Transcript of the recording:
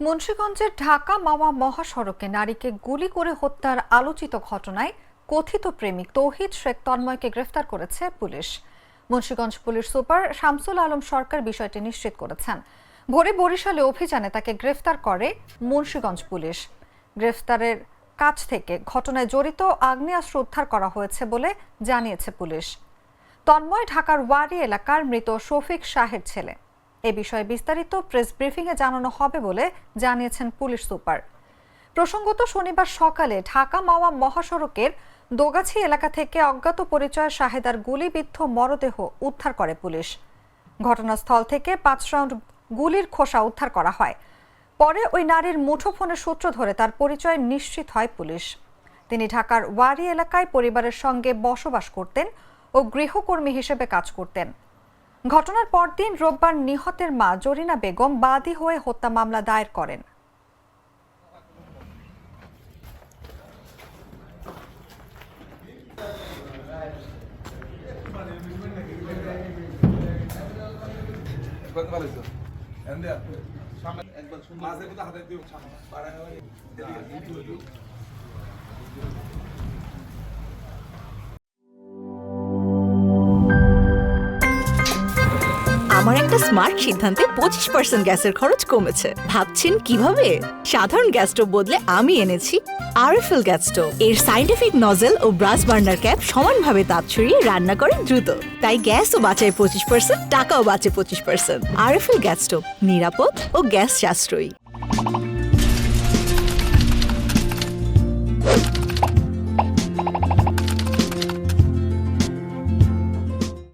মুন্সিগঞ্জের ঢাকা মাওয়া মহাসড়কে নারীকে গুলি করে হত্যার আলোচিত ঘটনায় কথিত প্রেমিক তৌহিদ শেখ তন্ময়কে গ্রেফতার করেছে police. Munshiganj police super Shamsul Alam Sarkar বিষয়টি নিশ্চিত করেছেন। ভোরে বরিশালে অভিযানে তাকে গ্রেফতার করে মুন্সিগঞ্জ পুলিশ। গ্রেফতারের কাছ থেকে ঘটনায় জড়িত আগ্নেয়াস্ত্র উদ্ধার করা হয়েছে বলে জানিয়েছে পুলিশ। তন্ময় ঢাকার ওয়ারি এলাকার মৃত শফিক শাহের ছেলে। এ বিষয়ে বিস্তারিত প্রেস ব্রিফিংয়ে জানানো হবে বলে জানিয়েছেন পুলিশ সুপার। প্রসঙ্গত শনিবার সকালে ঢাকা মাওয়া মহাসড়কের দোগাছি এলাকা থেকে অজ্ঞাত পরিচয় শাহেদার গুলিবিদ্ধ মরদেহ উদ্ধার করে পুলিশ। ঘটনাস্থল থেকে 5 রাউন্ড গুলির খোসা উদ্ধার করা হয়। পরে ওই নারীর মুঠোফোনের সূত্র ধরে তার পরিচয় নিশ্চিত হয় পুলিশ। তিনি ঢাকার ওয়ারি এলাকায় পরিবারের সঙ্গে বসবাস করতেন ও গৃহকর্মী হিসেবে কাজ করতেন। ঘটনার পরদিন রোববার নিহতের মা জরিনা বেগম বাদী হয়ে হত্যা মামলা দায়ের করেন। আমার একটা স্মার্ট সিদ্ধান্তে 25% গ্যাসের খরচ কমেছে। ভাবছেন কিভাবে? সাধারণ গ্যাস স্টোভ বদলে আমি এনেছি আরএফএল গ্যাস স্টোভ। এর সাইন্টিফিক নজল ও ব্রাস বার্নার ক্যাপ সমানভাবে তাপ ছড়িয়ে রান্না করে দ্রুত। তাই গ্যাসও বাঁচায় 25%, টাকাও বাঁচে 25%। আরএফএল গ্যাস স্টোভ নিরাপদ ও গ্যাস সাশ্রয়ী।